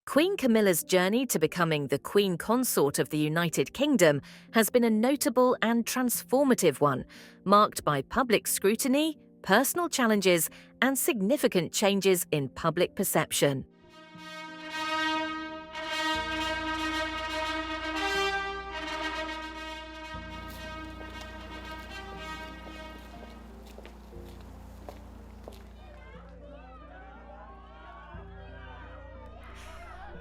Queen Camilla's journey to becoming the Queen Consort of the United Kingdom has been a notable and transformative one, marked by public scrutiny, personal challenges, and significant changes in public perception.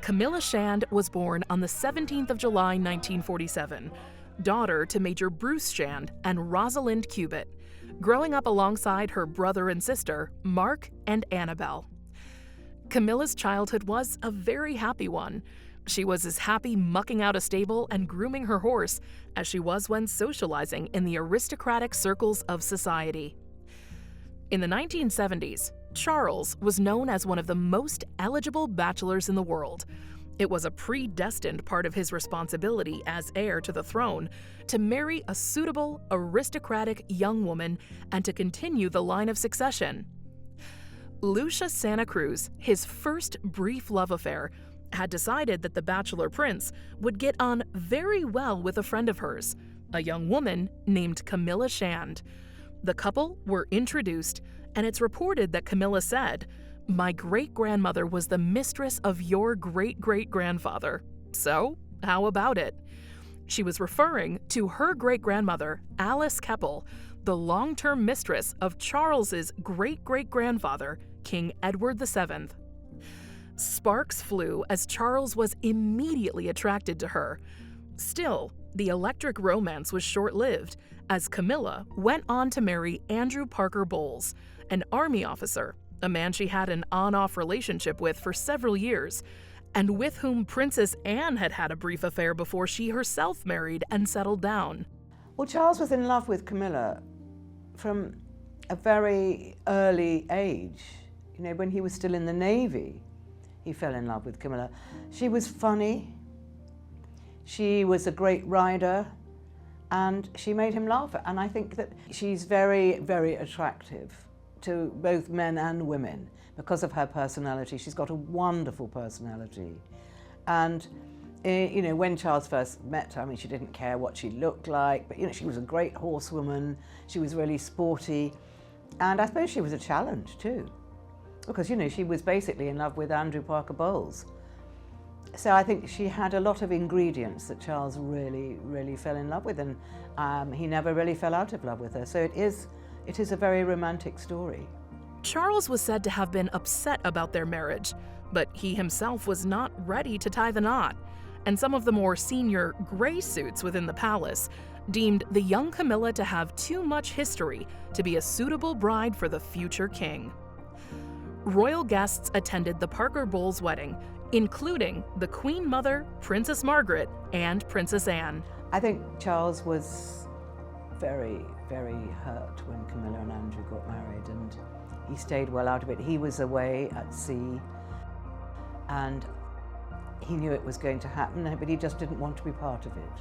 Camilla Shand was born on the 17th of July, 1947, daughter to Major Bruce Shand and Rosalind Cubitt, growing up alongside her brother and sister, Mark and Annabelle. Camilla's childhood was a very happy one. She was as happy mucking out a stable and grooming her horse as she was when socializing in the aristocratic circles of society. In the 1970s, Charles was known as one of the most eligible bachelors in the world. It was a predestined part of his responsibility as heir to the throne to marry a suitable, aristocratic young woman and to continue the line of succession. Lucia Santa Cruz, his first brief love affair, had decided that the bachelor prince would get on very well with a friend of hers, a young woman named Camilla Shand. The couple were introduced, and it's reported that Camilla said, "My great-grandmother was the mistress of your great-great-grandfather. So, how about it?" She was referring to her great-grandmother, Alice Keppel, the long-term mistress of Charles's great-great-grandfather, King Edward VII. Sparks flew as Charles was immediately attracted to her. Still, the electric romance was short-lived, as Camilla went on to marry Andrew Parker Bowles, an army officer, a man she had an on-off relationship with for several years, and with whom Princess Anne had had a brief affair before she herself married and settled down. Well, Charles was in love with Camilla from a very early age. You know, when he was still in the Navy, he fell in love with Camilla. She was funny, she was a great rider, and she made him laugh. And I think that she's very, very attractive to both men and women because of her personality. She's got a wonderful personality. And you know, when Charles first met her, I mean, she didn't care what she looked like, but you know, she was a great horsewoman. She was really sporty. And I suppose she was a challenge too, because you know, she was basically in love with Andrew Parker Bowles. So I think she had a lot of ingredients that Charles really, really fell in love with, and he never really fell out of love with her. So it is a very romantic story. Charles was said to have been upset about their marriage, but he himself was not ready to tie the knot, and some of the more senior gray suits within the palace deemed the young Camilla to have too much history to be a suitable bride for the future king. Royal guests attended the Parker Bowles wedding, including the Queen Mother, Princess Margaret, and Princess Anne. I think Charles was very, very hurt when Camilla and Andrew got married, and he stayed well out of it. He was away at sea, and he knew it was going to happen, but he just didn't want to be part of it.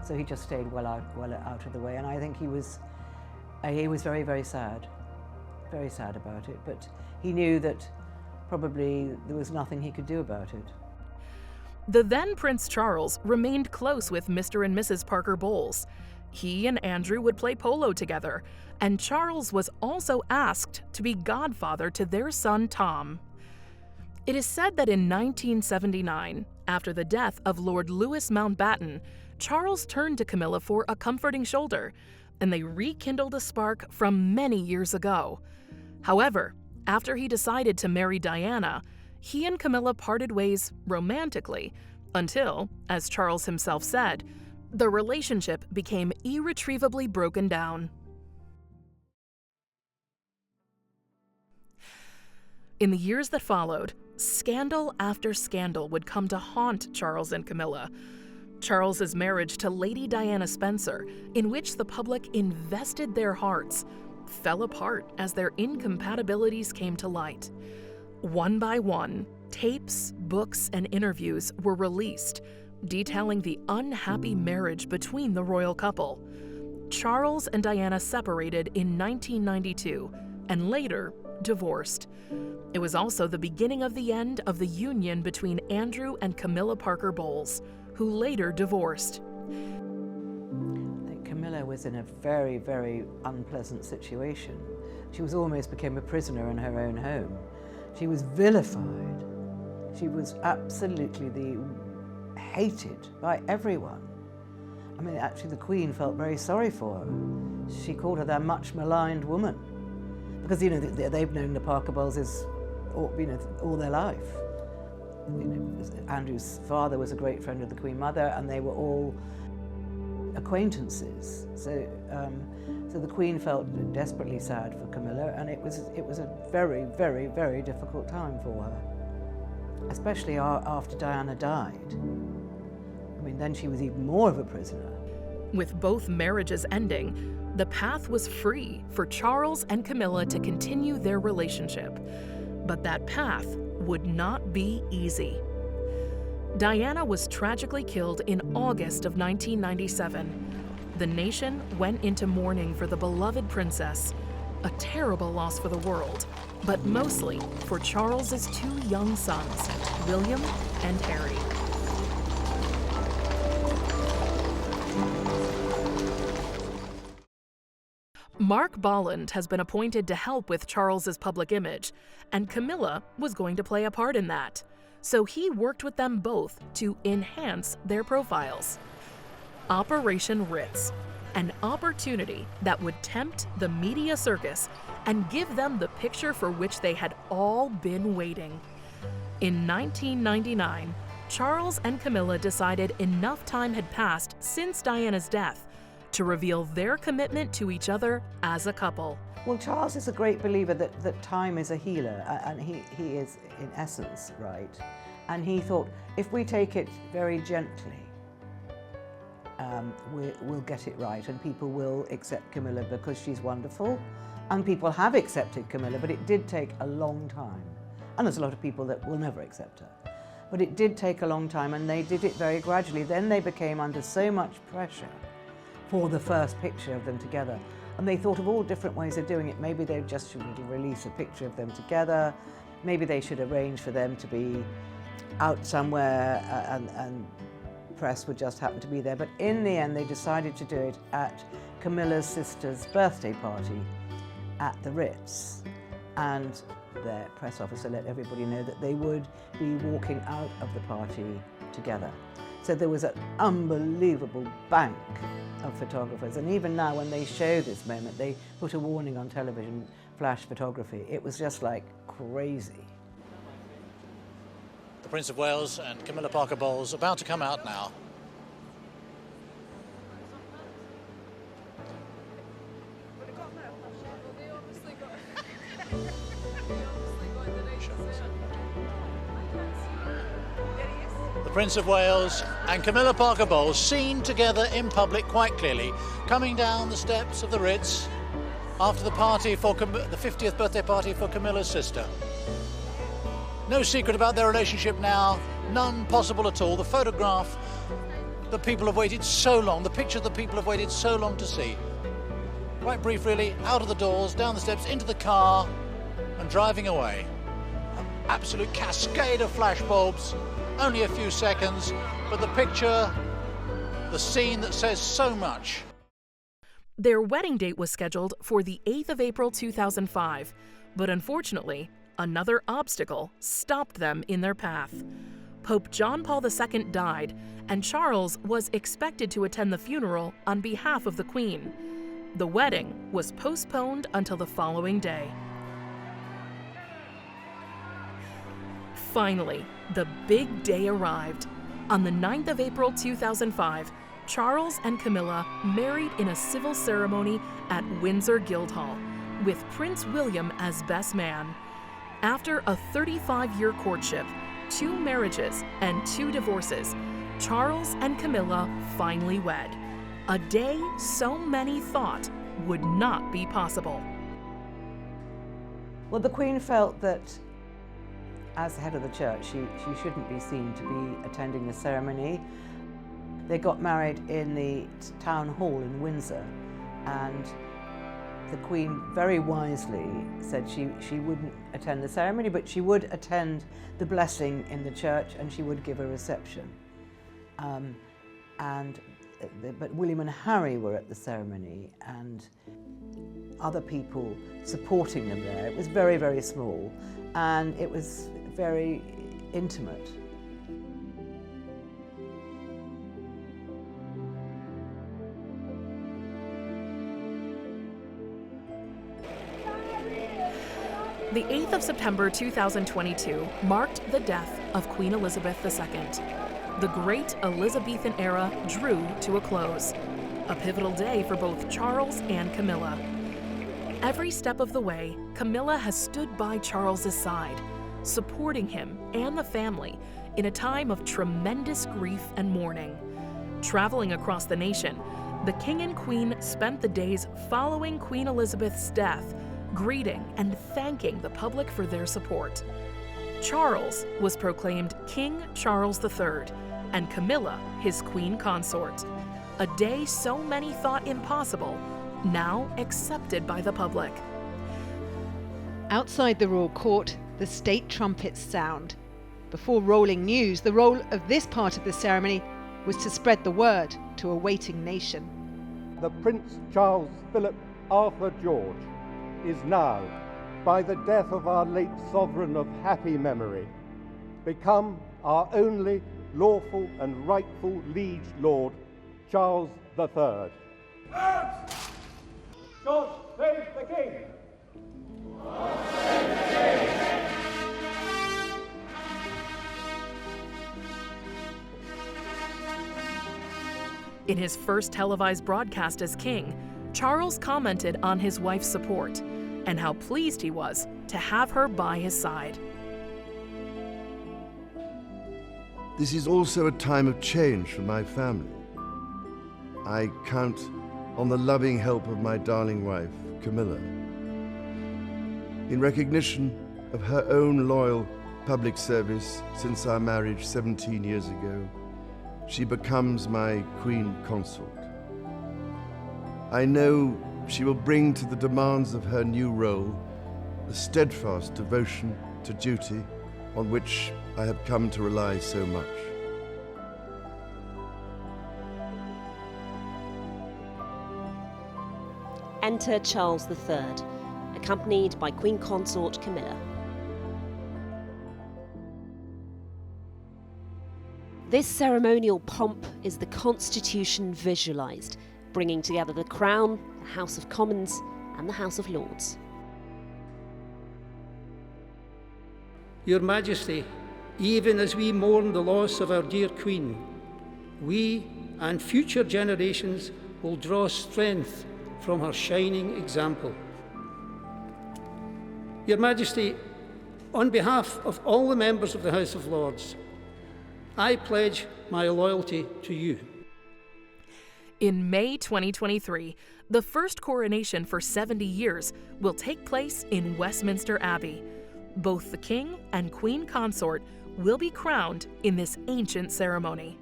So he just stayed well out of the way, and I think he was very, very sad about it, but he knew that probably there was nothing he could do about it. The then Prince Charles remained close with Mr. and Mrs. Parker Bowles. He and Andrew would play polo together, and Charles was also asked to be godfather to their son Tom. It is said that in 1979, after the death of Lord Louis Mountbatten, Charles turned to Camilla for a comforting shoulder, and they rekindled a spark from many years ago. However, after he decided to marry Diana, he and Camilla parted ways romantically until, as Charles himself said, the relationship became irretrievably broken down. In the years that followed, scandal after scandal would come to haunt Charles and Camilla. Charles's marriage to Lady Diana Spencer, in which the public invested their hearts, fell apart as their incompatibilities came to light. One by one, tapes, books, and interviews were released, detailing the unhappy marriage between the royal couple. Charles and Diana separated in 1992, and later, divorced. It was also the beginning of the end of the union between Andrew and Camilla Parker Bowles, who later divorced. Camilla was in a very, very unpleasant situation. She almost became a prisoner in her own home. She was vilified. She was absolutely hated by everyone. I mean, actually the Queen felt very sorry for her. She called her their much maligned woman. Because, you know, they've known the Parker Bowles all their life. You know, Andrew's father was a great friend of the Queen Mother, and they were all acquaintances. So the Queen felt desperately sad for Camilla, and it was a very, very, very difficult time for her, especially after Diana died. I mean, then she was even more of a prisoner. With both marriages ending, the path was free for Charles and Camilla to continue their relationship. But that path would not be easy. Diana was tragically killed in August of 1997. The nation went into mourning for the beloved princess, a terrible loss for the world, but mostly for Charles's two young sons, William and Harry. Mark Bolland has been appointed to help with Charles's public image, and Camilla was going to play a part in that. So he worked with them both to enhance their profiles. Operation Ritz, an opportunity that would tempt the media circus and give them the picture for which they had all been waiting. In 1999, Charles and Camilla decided enough time had passed since Diana's death to reveal their commitment to each other as a couple. Well, Charles is a great believer that time is a healer, and he is in essence right. And he thought, if we take it very gently, we'll get it right, and people will accept Camilla because she's wonderful. And people have accepted Camilla, but it did take a long time. And there's a lot of people that will never accept her. But it did take a long time, and they did it very gradually. Then they became under so much pressure for the first picture of them together. And they thought of all different ways of doing it. Maybe they just should release a picture of them together. Maybe they should arrange for them to be out somewhere and press would just happen to be there. But in the end, they decided to do it at Camilla's sister's birthday party at the Ritz. And their press officer let everybody know that they would be walking out of the party together. So there was an unbelievable bank of photographers. And even now, when they show this moment, they put a warning on television, flash photography. It was just like crazy. The Prince of Wales and Camilla Parker Bowles about to come out now. The Prince of Wales and Camilla Parker Bowles seen together in public quite clearly, coming down the steps of the Ritz after the party for the 50th birthday party for Camilla's sister. No secret about their relationship now, none possible at all. The photograph that people have waited so long, the picture that people have waited so long to see. Quite brief really, out of the doors, down the steps, into the car and driving away. An absolute cascade of flashbulbs, only a few seconds, but the picture, the scene that says so much. Their wedding date was scheduled for the 8th of April 2005, but unfortunately, another obstacle stopped them in their path. Pope John Paul II died, and Charles was expected to attend the funeral on behalf of the Queen. The wedding was postponed until the following day. Finally, the big day arrived. On the 9th of April 2005, Charles and Camilla married in a civil ceremony at Windsor Guildhall, with Prince William as best man. After a 35-year courtship, 2 marriages, and 2 divorces, Charles and Camilla finally wed. A day so many thought would not be possible. Well, the Queen felt that as the head of the church, she shouldn't be seen to be attending the ceremony. They got married in the town hall in Windsor, and the Queen very wisely said she wouldn't attend the ceremony, but she would attend the blessing in the church and she would give a reception. But William and Harry were at the ceremony and other people supporting them there. It was very, very small and it was very intimate. The 8th of September 2022 marked the death of Queen Elizabeth II. The great Elizabethan era drew to a close, a pivotal day for both Charles and Camilla. Every step of the way, Camilla has stood by Charles's side, supporting him and the family in a time of tremendous grief and mourning. Traveling across the nation, the King and Queen spent the days following Queen Elizabeth's death, greeting and thanking the public for their support. Charles was proclaimed King Charles III, and Camilla his Queen Consort. A day so many thought impossible, now accepted by the public. Outside the royal court, the state trumpets sound. Before rolling news, the role of this part of the ceremony was to spread the word to a waiting nation. The Prince Charles Philip Arthur George is now, by the death of our late sovereign of happy memory, become our only lawful and rightful liege lord, Charles III. God save the King! God save the King! In his first televised broadcast as king, Charles commented on his wife's support and how pleased he was to have her by his side. This is also a time of change for my family. I count on the loving help of my darling wife, Camilla. In recognition of her own loyal public service since our marriage 17 years ago, she becomes my Queen Consort. I know she will bring to the demands of her new role the steadfast devotion to duty on which I have come to rely so much. Enter Charles III, accompanied by Queen Consort Camilla. This ceremonial pomp is the Constitution visualised, bringing together the Crown, the House of Commons and the House of Lords. Your Majesty, even as we mourn the loss of our dear Queen, we and future generations will draw strength from her shining example. Your Majesty, on behalf of all the members of the House of Lords, I pledge my loyalty to you. In May 2023, the first coronation for 70 years will take place in Westminster Abbey. Both the King and Queen Consort will be crowned in this ancient ceremony.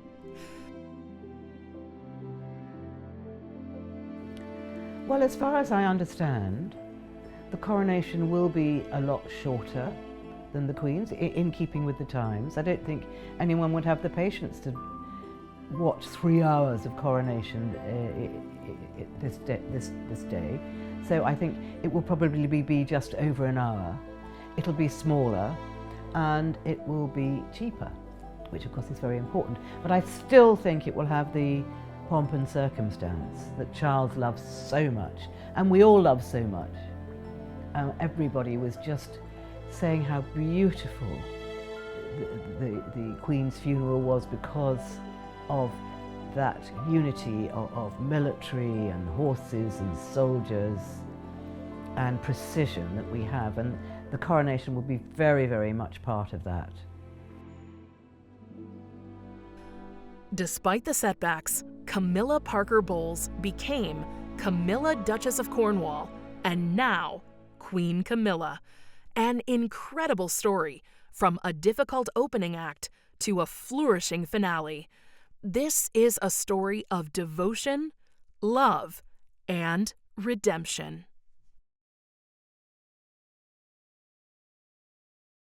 Well, as far as I understand, the coronation will be a lot shorter than the Queen's, in keeping with the times. I don't think anyone would have the patience to watch 3 hours of coronation this day. So I think it will probably be just over an hour. It'll be smaller and it will be cheaper, which of course is very important. But I still think it will have the pomp and circumstance that Charles loves so much, and we all love so much. Everybody was just saying how beautiful the Queen's funeral was because of that unity of military and horses and soldiers and precision that we have, and the coronation will be very, very much part of that. Despite the setbacks, Camilla Parker Bowles became Camilla, Duchess of Cornwall, and now Queen Camilla. An incredible story, from a difficult opening act to a flourishing finale. This is a story of devotion, love, and redemption.